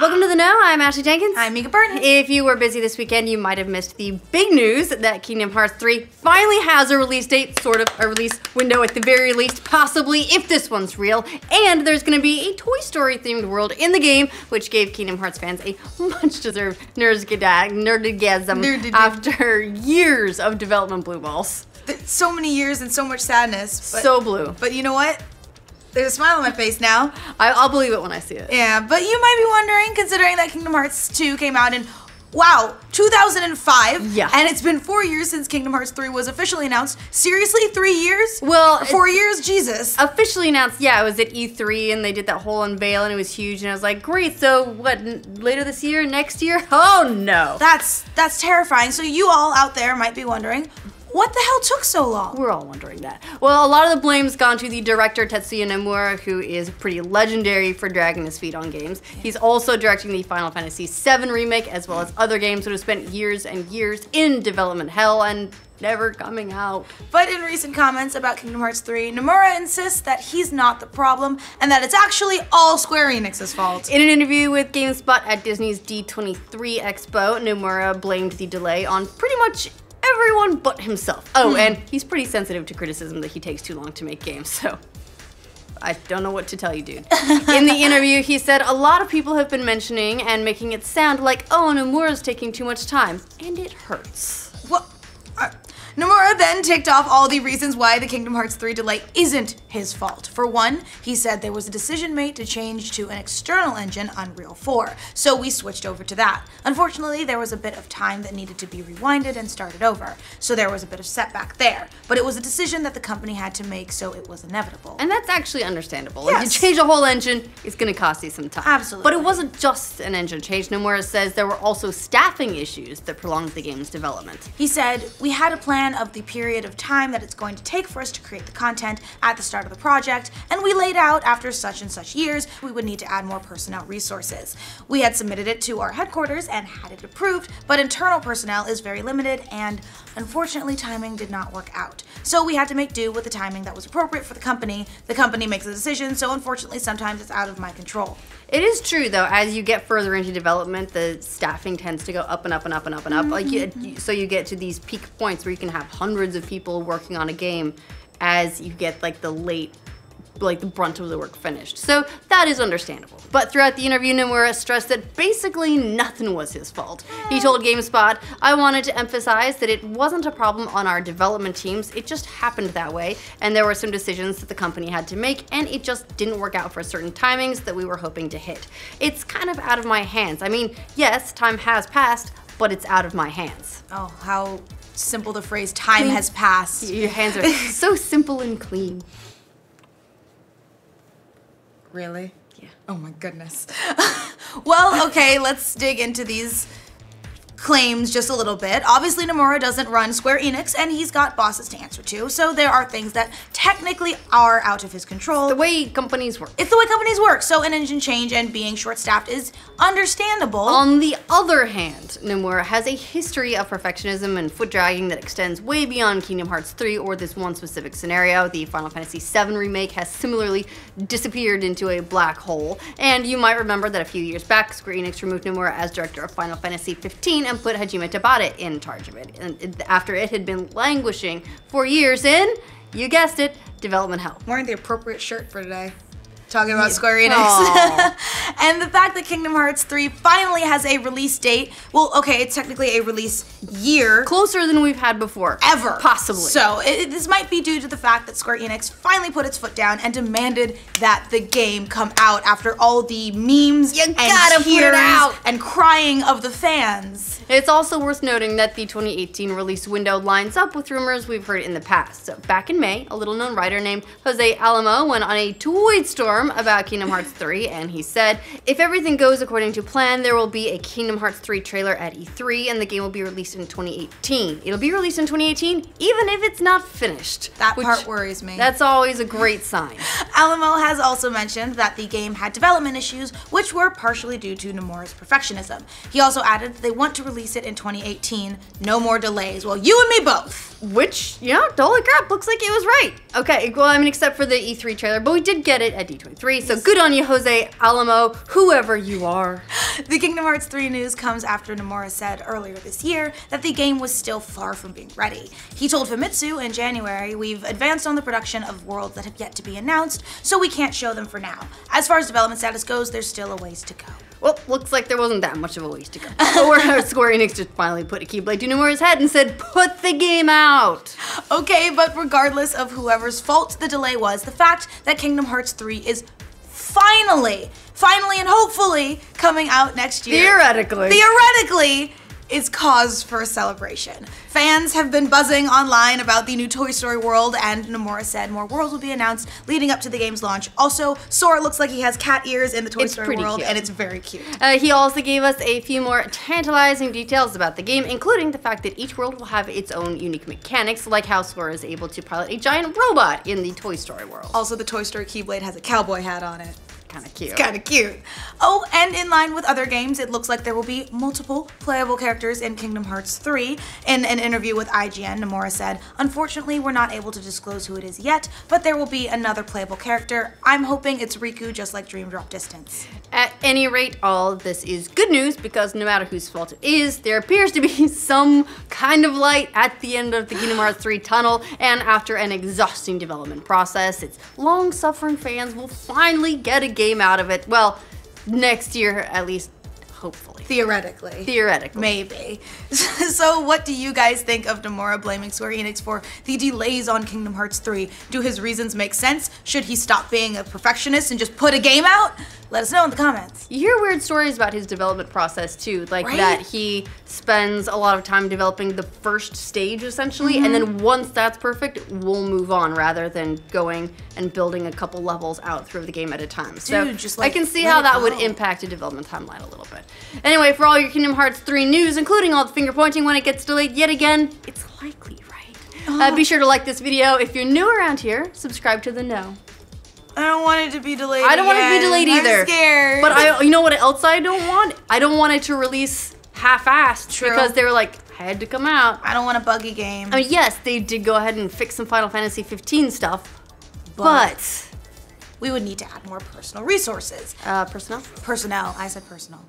Welcome to the Know. I'm Ashley Jenkins. I'm Mica Burton. If you were busy this weekend, you might have missed the big news that Kingdom Hearts 3 finally has a release date, sort of a release window at the very least, possibly if this one's real. And there's going to be a Toy Story themed world in the game, which gave Kingdom Hearts fans a much deserved nerdgasm after years of development blue balls. So many years and so much sadness. But, so blue. But you know what? There's a smile on my face now. I'll believe it when I see it. Yeah, but you might be wondering, considering that Kingdom Hearts 2 came out in, wow, 2005. Yeah. And it's been 4 years since Kingdom Hearts 3 was officially announced. Seriously, 3 years? Well, or 4 years? Jesus. Officially announced, yeah, it was at E3 and they did that whole unveil and it was huge and I was like, great, so what, later this year, next year? Oh no. That's terrifying. So you all out there might be wondering, what the hell took so long? We're all wondering that. Well, a lot of the blame's gone to the director, Tetsuya Nomura, who is pretty legendary for dragging his feet on games. He's also directing the Final Fantasy VII remake, as well as other games that have spent years and years in development hell and never coming out. But in recent comments about Kingdom Hearts 3, Nomura insists that he's not the problem and that it's actually all Square-Enix's fault. In an interview with GameSpot at Disney's D23 Expo, Nomura blamed the delay on pretty much everyone but himself. Oh, and he's pretty sensitive to criticism that he takes too long to make games, so I don't know what to tell you, dude. In the interview, he said, a lot of people have been mentioning and making it sound like, oh, Nomura's taking too much time, and it hurts. Well, Nomura then ticked off all the reasons why the Kingdom Hearts 3 delay isn't his fault. For one, he said there was a decision made to change to an external engine, Unreal 4, so we switched over to that. Unfortunately, there was a bit of time that needed to be rewinded and started over, so there was a bit of setback there. But it was a decision that the company had to make, so it was inevitable. And that's actually understandable. Yes. If you change a whole engine, it's gonna cost you some time. Absolutely. But it wasn't just an engine change. Nomura says there were also staffing issues that prolonged the game's development. He said, we had a plan of the period of time that it's going to take for us to create the content at the start of the project, and we laid out after such and such years we would need to add more personnel resources. We had submitted it to our headquarters and had it approved, but internal personnel is very limited and unfortunately timing did not work out. So we had to make do with the timing that was appropriate for the company. The company makes a decision, so unfortunately sometimes it's out of my control. It is true though, as you get further into development, the staffing tends to go up and up and up and up and up. So you get to these peak points where you can have hundreds of people working on a game as you get like the brunt of the work finished. So that is understandable. But throughout the interview, Nomura stressed that basically nothing was his fault. He told GameSpot, I wanted to emphasize that it wasn't a problem on our development teams, it just happened that way, and there were some decisions that the company had to make, and it just didn't work out for certain timings that we were hoping to hit. It's kind of out of my hands. I mean, yes, time has passed, but it's out of my hands. Oh, how simple the phrase time has passed. Your hands are so simple and clean. Really? Yeah. Oh my goodness. Well, okay, let's dig into these claims just a little bit. Obviously, Nomura doesn't run Square-Enix, and he's got bosses to answer to, so there are things that technically are out of his control. The way companies work. It's the way companies work, so an engine change and being short-staffed is understandable. On the other hand, Nomura has a history of perfectionism and foot dragging that extends way beyond Kingdom Hearts 3 or this one specific scenario. The Final Fantasy VII remake has similarly disappeared into a black hole, and you might remember that a few years back, Square-Enix removed Nomura as director of Final Fantasy XV and put Hajime Tabata in charge of it, and after it had been languishing for years in, you guessed it, development hell. Wearing the appropriate shirt for today. Talking about Square-Enix. And the fact that Kingdom Hearts 3 finally has a release date, well, okay, it's technically a release year. Closer than we've had before. Ever. Possibly. So, this might be due to the fact that Square-Enix finally put its foot down and demanded that the game come out after all the memes and tears and crying of the fans. It's also worth noting that the 2018 release window lines up with rumors we've heard in the past. So back in May, a little-known writer named Jose Alamo went on a tweet storm about Kingdom Hearts 3, and he said, if everything goes according to plan, there will be a Kingdom Hearts 3 trailer at E3, and the game will be released in 2018. It'll be released in 2018, even if it's not finished. That part worries me. That's always a great sign. Alamo has also mentioned that the game had development issues, which were partially due to Nomura's perfectionism. He also added that they want to release it in 2018, no more delays. Well, you and me both. Which, yeah, holy crap, looks like it was right. Okay, well, I mean, except for the E3 trailer, but we did get it at D23, so good on you, Jose Alamo, whoever you are. The Kingdom Hearts 3 news comes after Nomura said earlier this year that the game was still far from being ready. He told Famitsu in January, "We've advanced on the production of worlds that have yet to be announced, so we can't show them for now. As far as development status goes, there's still a ways to go." Well, looks like there wasn't that much of a ways to go. Square Enix just finally put a keyblade to Nomura's head and said, "Put the game out!" Okay, but regardless of whoever's fault the delay was, the fact that Kingdom Hearts 3 is finally and hopefully coming out next year. Theoretically, is cause for a celebration. Fans have been buzzing online about the new Toy Story world, and Nomura said more worlds will be announced leading up to the game's launch. Also, Sora looks like he has cat ears in the Toy Story world, cute. And it's very cute. He also gave us a few more tantalizing details about the game, including the fact that each world will have its own unique mechanics, like how Sora is able to pilot a giant robot in the Toy Story world. Also, the Toy Story Keyblade has a cowboy hat on it. Kind of cute. It's kind of cute. Oh, and in line with other games, it looks like there will be multiple playable characters in Kingdom Hearts 3. In an interview with IGN, Nomura said, "Unfortunately, we're not able to disclose who it is yet, but there will be another playable character. I'm hoping it's Riku, just like Dream Drop Distance." At any rate, all of this is good news because no matter whose fault it is, there appears to be some kind of light at the end of the Kingdom Hearts 3 tunnel, and after an exhausting development process, its long-suffering fans will finally get a game out of it. Well, next year at least, hopefully. Theoretically. Maybe. So what do you guys think of Nomura blaming Square Enix for the delays on Kingdom Hearts 3? Do his reasons make sense? Should he stop being a perfectionist and just put a game out? Let us know in the comments. You hear weird stories about his development process too, like that he spends a lot of time developing the first stage essentially, and then once that's perfect, we'll move on rather than going and building a couple levels out through the game at a time. So just like, I can see how that would impact a development timeline a little bit. Anyway, for all your Kingdom Hearts 3 news, including all the finger pointing when it gets delayed yet again, it's likely, right? Be sure to like this video. If you're new around here, subscribe to the know. I don't want it to be delayed. I don't want it to be delayed either. I'm scared. But you know what else I don't want? I don't want it to release half-assed because they were like, had to come out. I don't want a buggy game. I mean, yes, they did go ahead and fix some Final Fantasy 15 stuff, but we would need to add more personal resources. Personnel? Personnel. I said personal.